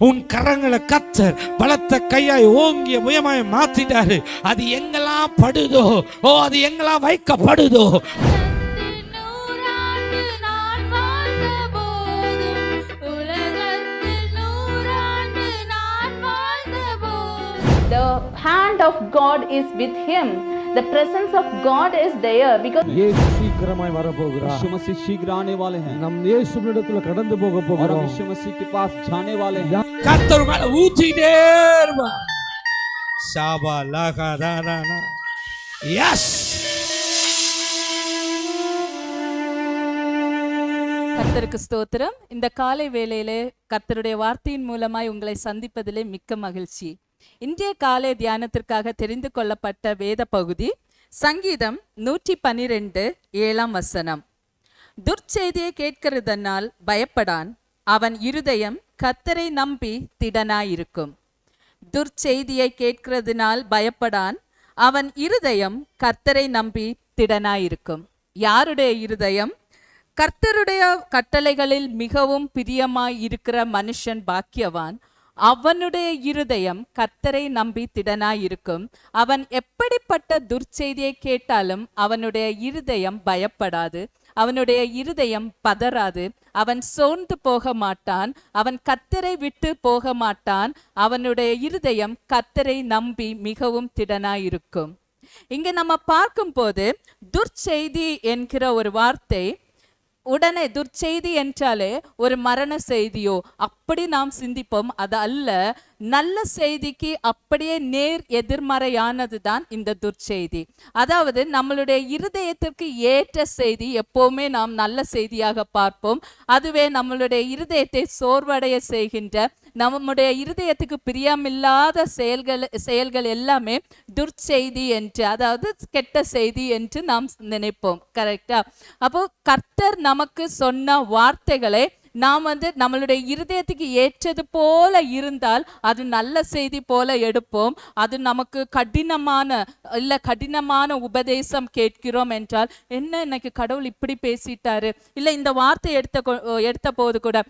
உன் கரங்களை கத்தர் பலத்த கையாய் ஓங்கிய முயமாய் மாத்திட்டாரு. அது எங்கெல்லாம் படுதோ, அது எங்கெல்லாம் வைக்கப்படுதோ, the hand of God is with him. The presence of God is there because यीशु शीघ्रமாய் வரப்போகிறார். यीशु मसीह शीघ्र आने वाले हैं. நம் இயேசுவினிடத்துல கடந்து போக और போகிறோம். हम यीशु मसीह के पास जाने वाले हैं. கர்த்தர் மேல ஊத்திட்டே இருப்பா. ஷாபா லகா தானா. எஸ். கர்த்தருக்கு ஸ்தோத்திரம். இந்த காலை வேளையிலே கர்த்தருடைய வார்த்தையின் மூலமாய் உங்களை சந்திப்பதிலே மிக்க மகிழ்ச்சி. இன்றைய காலை தியானத்திற்காக தெரிந்து கொள்ளப்பட்ட வேத பகுதி சங்கீதம் 112 7 துர்ச்செய்தியை கேட்கிறதனால் பயப்படான், அவன் இருதயம் கர்த்தரை நம்பி திடனாயிருக்கும். துர்ச்செய்தியை கேட்கிறதுனால் பயப்படான், அவன் இருதயம் கர்த்தரை நம்பி திடனாயிருக்கும். யாருடைய இருதயம்? கர்த்தருடைய கட்டளைகளில் மிகவும் பிரியமாய் இருக்கிற மனுஷன் பாக்கியவான். அவனுடைய இருதயம் கர்த்தரை நம்பி திடனாயிருக்கும். அவன் எப்படிப்பட்ட துர்ச்செய்தியை கேட்டாலும் அவனுடைய இருதயம் பயப்படாது, அவனுடைய இருதயம் பதறாது, அவன் சோர்ந்து போக மாட்டான், அவன் கர்த்தரை விட்டு போக மாட்டான். அவனுடைய இருதயம் கர்த்தரை நம்பி மிகவும் திடனாயிருக்கும். இங்க நம்ம பார்க்கும்போது துர்ச்செய்தி என்கிற ஒரு வார்த்தை, உடனே துர்ச்செய்தி என்றாலே ஒரு மரண செய்தியோ அப்படி நாம் சிந்திப்போம். அது அல்ல. நல்ல செய்திக்கு அப்படியே நேர் எதிர்மறையானது தான் இந்த துர்ச்செய்தி. அதாவது நம்மளுடைய இருதயத்திற்கு ஏற்ற செய்தி எப்பவுமே நாம் நல்ல செய்தியாக பார்ப்போம். அதுவே நம்மளுடைய இருதயத்தை சோர்வடைய செய்கின்ற, நம்முடைய இருதயத்துக்கு பிரியமில்லாத செயல்கள் எல்லாமே துர்ச்செய்தி என்று, அதாவது கெட்ட செய்தி என்று நாம் நினைப்போம். கரெக்டா? அப்போ கர்த்தர் நமக்கு சொன்ன வார்த்தைகளை நாம் நம்மளுடைய இருதயத்துக்கு ஏற்றது போல இருந்தால் அது நல்ல செய்தி போல எடுப்போம். அது நமக்கு கடினமான உபதேசம் கேட்கிறோம் என்றால், என்ன இன்னைக்கு கடவுள் இப்படி பேசிட்டாரு, இல்லை இந்த வார்த்தை எடுத்த போது கூட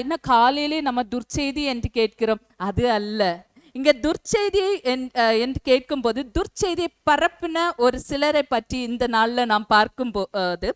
என்ன காலையிலே நம்ம துர்ச்செய்தி என்று கேட்கிறோம். அது அல்ல. இங்க துர்ச்செய்தி என்று கேட்கும்போது துர்ச்செய்தியை பரப்பின ஒரு சிலரை பற்றி இந்த நாள்ல நாம் பார்க்கும்போது,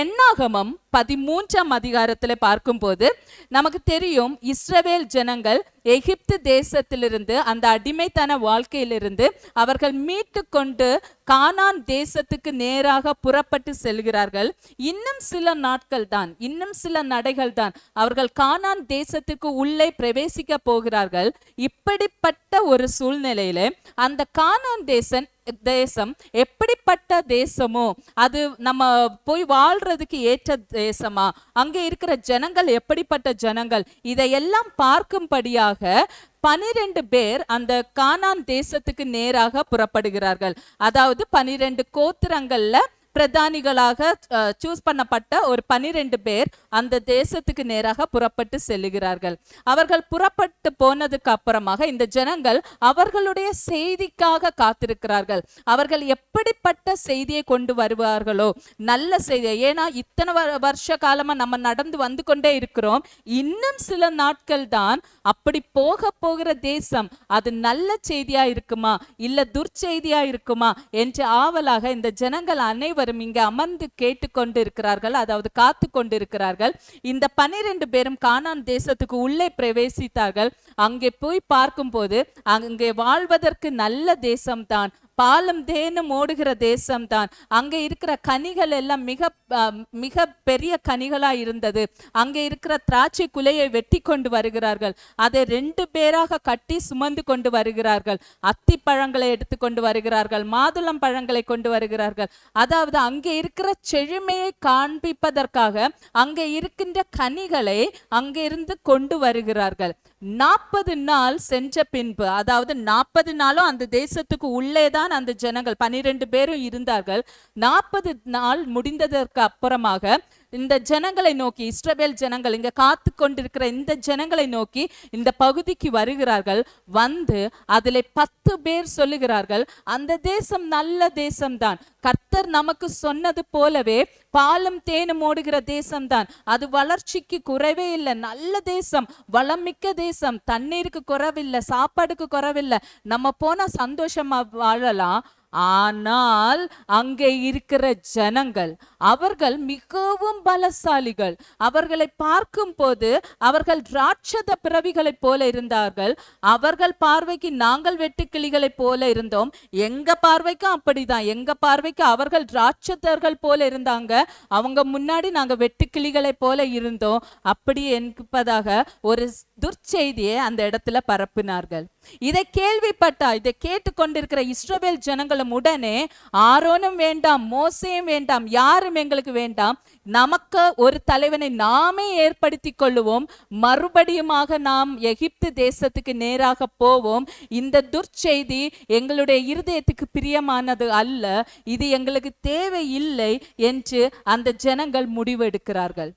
என்னாகமம் 13ஆம் அதிகாரத்துல பார்க்கும்போது நமக்கு தெரியும், இஸ்ரவேல் ஜனங்கள் எகிப்து தேசத்திலிருந்து, அந்த அடிமைத்தன வாழ்க்கையிலிருந்து அவர்கள் மீட்டு கொண்டு கானான் தேசத்துக்கு நேராக புறப்பட்டு செல்கிறார்கள். இன்னும் சில நாட்கள் தான், இன்னும் சில நடைகள் தான் அவர்கள் கானான் தேசத்துக்கு உள்ளே பிரவேசிக்க போகிறார்கள். இப்படிப்பட்ட ஒரு சூழ்நிலையில அந்த கானான் தேசம் எப்படிப்பட்ட தேசமோ, அது நம்ம போய் வாழ்றதுக்கு ஏற்ற தேசமா, அங்கே இருக்கிற ஜனங்கள் எப்படிப்பட்ட ஜனங்கள், இதையெல்லாம் பார்க்கும்படியாக 12 பேர் அந்த கானான் தேசத்துக்கு நேராக புறப்படுகிறார்கள். அதாவது 12 கோத்திரங்கள்ல பிரதானிகளாக சூஸ் பண்ணப்பட்ட ஒரு 12 பேர் அந்த தேசத்துக்கு நேராக புறப்பட்டு செல்லுகிறார்கள். அவர்கள் புறப்பட்டு போனதுக்கு அப்புறமாக இந்த ஜனங்கள் அவர்களுடைய செய்திக்காக காத்திருக்கிறார்கள். அவர்கள் எப்படிப்பட்ட செய்தியை கொண்டு வருவார்களோ, நல்ல செய்தியை. ஏன்னா இத்தனை வருஷ காலமா நம்ம நடந்து வந்து கொண்டே இருக்கிறோம். இன்னும் சில நாட்கள் தான், அப்படி போகிற தேசம் அது நல்ல செய்தியா இருக்குமா இல்ல துர்ச்செய்தியா இருக்குமா என்று ஆவலாக இந்த ஜனங்கள் அனைவரும் இங்க அமர்ந்து கேட்டுக்கொண்டு இருக்கிறார்கள், அதாவது காத்து கொண்டு இருக்கிறார்கள். இந்த 12 பேரும் கானான் தேசத்துக்கு உள்ளே பிரவேசித்தார்கள். அங்கே போய் பார்க்கும்போது அங்கே வாழ்வதற்கு நல்ல தேசம்தான், பாலும் தேனும் ஓடுகிற தேசம்தான். அங்கே இருக்கிற கனிகள் எல்லாம் மிக பெரிய கனிகளா இருந்தது. அங்கே இருக்கிற திராட்சை குலையை வெட்டி கொண்டு வருகிறார்கள், அதை 2 பேராக கட்டி சுமந்து கொண்டு வருகிறார்கள். அத்தி பழங்களை எடுத்து கொண்டு வருகிறார்கள், மாதுளம் பழங்களை கொண்டு வருகிறார்கள். அதாவது அங்கே இருக்கிற செழுமையை காண்பிப்பதற்காக அங்கே இருக்கின்ற கனிகளை அங்கிருந்து கொண்டு வருகிறார்கள். 40 நாள் சென்ற பின்பு, அதாவது 40 நாளும் அந்த தேசத்துக்கு உள்ளேதான் அந்த ஜனங்கள் 12 பேரும் இருந்தார்கள். 40 நாள் முடிந்ததற்கு அப்புறமாக இந்த ஜனங்களை நோக்கி, இஸ்ரவேல் ஜனங்கள் இங்க காத்து கொண்டிருக்கிற இந்த ஜனங்களை நோக்கி இந்த பகுதிக்கு வருகிறார்கள். வந்து அதிலே 10 பேர் சொல்லுகிறார்கள், அந்த தேசம் நல்ல தேசம்தான், கர்த்தர் நமக்கு சொன்னது போலவே பாலும் தேனும் ஓடுகிற தேசம்தான், அது வளர்ச்சிக்கு குறைவே இல்லை, நல்ல தேசம், வளமிக்க தேசம், தண்ணீருக்கு குறைவில்லை, சாப்பாடுக்கு குறைவில்லை, நம்ம போனா சந்தோஷமா வாழலாம். ஆனால் அங்கே இருக்கிற ஜனங்கள் அவர்கள் மிகவும் பலசாலிகள். அவர்களை பார்க்கும் போது அவர்கள் ராட்சத பிறவிகளை போல இருந்தார்கள். அவர்கள் பார்வைக்கு நாங்கள் வெட்டுக்கிளிகளை போல இருந்தோம். எங்க பார்வைக்கும் அப்படிதான். எங்க பார்வைக்கு அவர்கள் ராட்சதர்கள் போல இருந்தாங்க, அவங்க முன்னாடி நாங்க வெட்டுக்கிளிகளை போல இருந்தோம். அப்படி என்பதாக ஒரு துர்ச்செய்தியை அந்த இடத்துல பரப்பினார்கள். இதை இதை கேட்டுக்கொண்டிருக்கிற இஸ்ரவேல் ஜனங்களும் உடனே ஆரோனும் வேண்டாம், மோசேயும் வேண்டாம், யாரும் எங்களுக்கு வேண்டாம், நமக்கு ஒரு தலைவனை நாமே ஏற்படுத்தி கொள்ளுவோம், மறுபடியுமாக நாம் எகிப்து தேசத்துக்கு நேராக போவோம். இந்த துர்ச்செய்தி எங்களுடைய இருதயத்துக்கு பிரியமானது அல்ல, இது எங்களுக்கு தேவையில்லை என்று அந்த ஜனங்கள் முடிவெடுக்கிறார்கள்.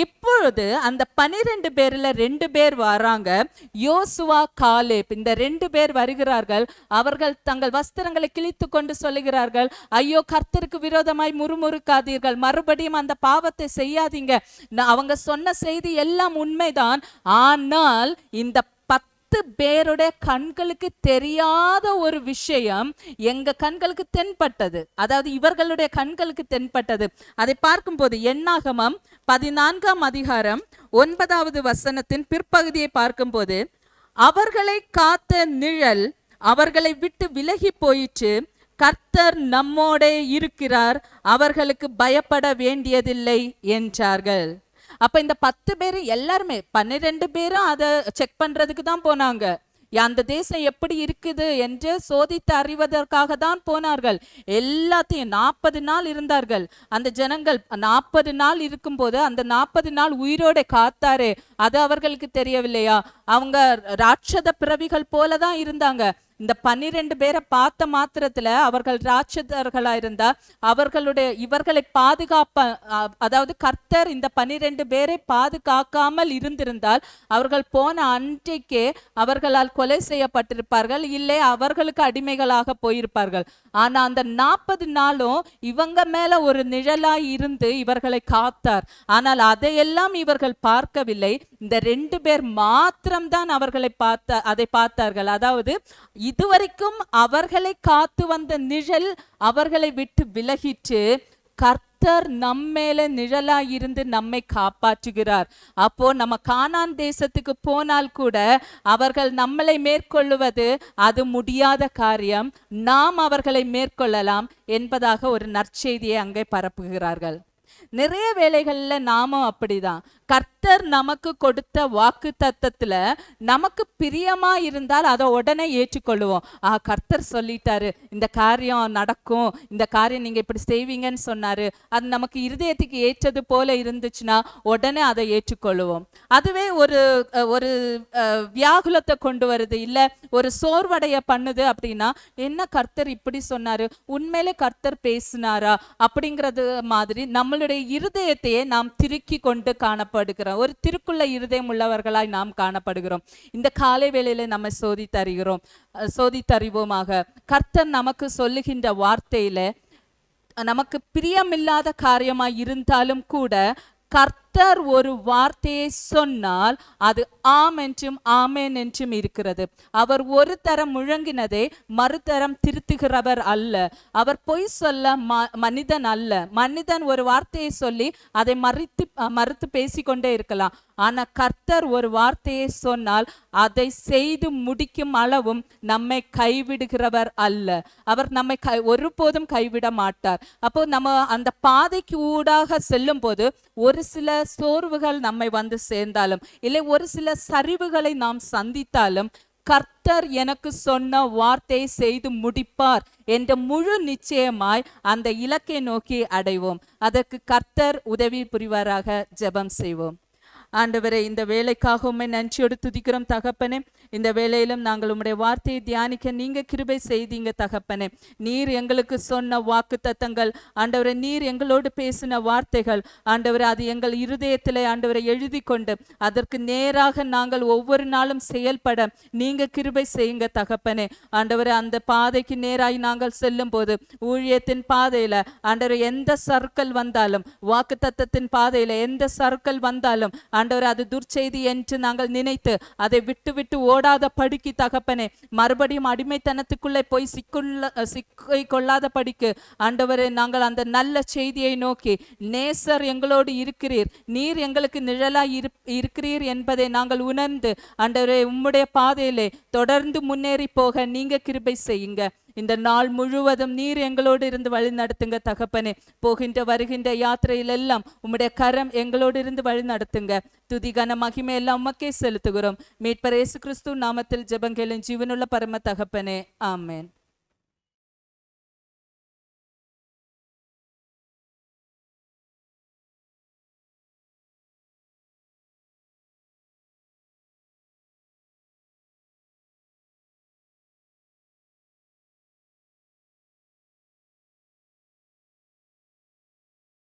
இப்பொழுது அந்த 12 பேர்ல 2 பேர் வராங்க, யோசுவா, காலேப். இந்த 2 பேர் வருகிறார்கள். அவர்கள் தங்கள் வஸ்திரங்களை கிழித்து கொண்டு சொல்லுகிறார்கள், ஐயோ, கர்த்தருக்கு விரோதமாய் முறுமுறுக்காதீர்கள், மறுபடியும் அந்த பாவத்தை செய்யாதீங்க. அவங்க சொன்ன செய்தி எல்லாம் உண்மைதான். ஆனால் இந்த 10 பேருடைய கண்களுக்கு தெரியாத ஒரு விஷயம் எங்க கண்களுக்கு தென்பட்டது. அதாவது இவர்களுடைய கண்களுக்கு தென்பட்டது. அதை பார்க்கும்போது என்னாகமம் 14ஆம் அதிகாரம் 9வது வசனத்தின் பிற்பகுதியை பார்க்கும்போது, அவர்களை காத்த நிழல் அவர்களை விட்டு விலகி போயிற்று, கர்த்தர் நம்மோடே இருக்கிறார், அவர்களுக்கு பயப்பட வேண்டியதில்லை என்றார்கள். அப்ப இந்த 10 பேரு எல்லாருமே 12 பேரும் அதை செக் பண்றதுக்கு தான் போனாங்க. அந்த தேசம் எப்படி இருக்குது என்று சோதித்து அறிவதற்காக தான் போனார்கள். எல்லாத்தையும் 40 நாள் இருந்தார்கள் அந்த ஜனங்கள். 40 நாள் இருக்கும்போது அந்த 40 நாள் உயிரோட காத்தாரே, அது அவர்களுக்கு தெரியவில்லையா? அவங்க ராட்சத பிறவிகள் போலதான் இருந்தாங்க. இந்த 12 பேரை பார்த்த மாத்திரத்துல அவர்கள் ராட்சதர்களா இருந்தா இவர்களை அதாவது கர்த்தர் இந்த 12 பேரை பாதுகாக்காமல் இருந்திருந்தால் அவர்கள் போன அன்றைக்கே அவர்களால் கொலை செய்யப்பட்டிருப்பார்கள், இல்லை அவர்களுக்கு அடிமைகளாக போயிருப்பார்கள். ஆனா அந்த 40 நாளும் இவங்க மேல ஒரு நிழலாய் இருந்து இவர்களை காத்தார். ஆனால் அதையெல்லாம் இவர்கள் பார்க்கவில்லை. இந்த 2 பேர் மாத்திரம்தான் அதை பார்த்தார்கள். அதாவது இதுவரைக்கும் அவர்களை காத்து வந்த நிழல் அவர்களை விட்டு விலகிட்டு கர்த்தர் நம்மேல நிழலாய் இருந்து நம்மை காப்பாற்றுகிறார். அப்போ நம்ம கானான் தேசத்துக்கு போனால் கூட அவர்கள் நம்மளை மேற்கொள்ளுவது அது முடியாத காரியம், நாம் அவர்களை மேற்கொள்ளலாம் என்பதாக ஒரு நற்செய்தியை அங்கே பரப்புகிறார்கள். நிறைய வேளைகள்ல நாமும் அப்படிதான். கர்த்தர் நமக்கு கொடுத்த வாக்கு தத்தத்துல நமக்கு பிரியமா இருந்தால் அதை உடனே ஏற்றுக்கொள்ளுவோம். கர்த்தர் சொல்லிட்டாரு, இந்த காரியம் நடக்கும், இந்த காரியம் நீங்க இப்படி செய்வீங்கன்னு சொன்னாரு, அது நமக்கு இருதயத்துக்கு ஏற்றது போல இருந்துச்சுன்னா உடனே அதை ஏற்றுக்கொள்ளுவோம். அதுவே ஒரு வியாகுலத்தை கொண்டு வருது, இல்ல ஒரு சோர்வடைய பண்ணுது அப்படின்னா, என்ன கர்த்தர் இப்படி சொன்னாரு, உண்மையிலே கர்த்தர் பேசினாரா அப்படிங்கிறது மாதிரி நம்மளுடைய இருதயத்தையே நாம் திருக்கி கொண்டு காணப்படுகிறோம். ஒரு திருக்குள்ள இருதயம் உள்ளவர்களாய் நாம் காணப்படுகிறோம். இந்த காலை வேளையில நம்ம சோதித்தறிவோமாக. கர்த்தர் நமக்கு சொல்லுகின்ற வார்த்தையில நமக்கு பிரியமில்லாத காரியமாய் இருந்தாலும் கூட கர்த்தர் ஒரு வார்த்தையை சொன்னால் அது ஆம் என்றும் ஆமேன் என்றும் இருக்கிறது. அவர் ஒரு தரம் முழங்கினதை மறுதரம் திருத்துகிறவர் அல்ல. அவர் பொய் சொல்ல மனிதன் அல்ல. மனிதன் ஒரு வார்த்தையை சொல்லி அதை மறுத்து பேசிக்கொண்டே இருக்கலாம். ஆனா கர்த்தர் ஒரு வார்த்தையை சொன்னால் அதை செய்து முடிக்கும் அளவும் நம்மை கைவிடுகிறவர் அல்ல. அவர் நம்மை ஒருபோதும் கைவிட மாட்டார். அப்போ நம்ம அந்த பாதைக்கு ஊடாக செல்லும் போது ஒரு சில சோர்வுகள் நம்மை வந்து சேர்ந்தாலும், இல்லை ஒரு சில சரிவுகளை நாம் சந்தித்தாலும், கர்த்தர் எனக்கு சொன்ன வார்த்தையை செய்து முடிப்பார் என்ற முழு நிச்சயமாய் அந்த இலக்கை நோக்கி அடைவோம். அதற்கு கர்த்தர் உதவி புரிவாராக. ஜெபம் செய்வோம். ஆண்டவரே இந்த வேலைக்காக உம்மை நன்றியோடு துதிக்கிறோம் தகப்பனே. இந்த வேளையிலும் நாங்கள் உம்முடைய வார்த்தையை தியானிக்க நீங்க கிருபை செய்தீங்க தகப்பனே. நீர் எங்களுக்கு சொன்ன வாக்கு தத்தங்கள் ஆண்டவரே, நீர் எங்களோடு பேசின வார்த்தைகள் ஆண்டவரே, அது எங்கள் இருதயத்திலே ஆண்டவரை எழுதி கொண்டு அதற்கு நேராக நாங்கள் ஒவ்வொரு நாளும் செயல்பட நீங்க கிருபை செய்யுங்க தகப்பனே. ஆண்டவரே, அந்த பாதைக்கு நேராய் நாங்கள் செல்லும் போது ஊழியத்தின் பாதையில ஆண்டவரே எந்த சர்க்கிள் வந்தாலும், வாக்கு தத்தத்தின் பாதையில எந்த சர்க்கிள் வந்தாலும் ஆண்டவரே, அது துர்ச்செய்தி என்று நாங்கள் நினைத்து அதை விட்டு விட்டு ஓடாத படிக்கு தகப்பனே, மறுபடியும் அடிமைத்தனத்துக்குள்ளே போய் சிக்கி கொள்ளாத படிக்கு ஆண்டவரே, நாங்கள் அந்த நல்ல செய்தியை நோக்கி நேசர் எங்களோடு இருக்கிறீர், நீர் எங்களுக்கு நிழலாய் இருக்கிறீர் என்பதை நாங்கள் உணர்ந்து ஆண்டவரே உம்முடைய பாதையிலே தொடர்ந்து முன்னேறி போக நீங்க கிருபை செய்யுங்க. இந்த நாள் முழுவதும் நீர் எங்களோடு இருந்து வழி நடத்துங்க தகப்பனே. போகின்ற வருகின்ற யாத்திரையில் எல்லாம் உம்முடைய கரம் எங்களோடு இருந்து வழி நடத்துங்க. துதி கன மகிமை எல்லாம் உமக்கே செலுத்துகிறோம். மீட்பர் இயேசு கிறிஸ்து நாமத்தில் ஜெபம் கேளும் ஜீவனுள்ள பரம தகப்பனே, ஆமென்.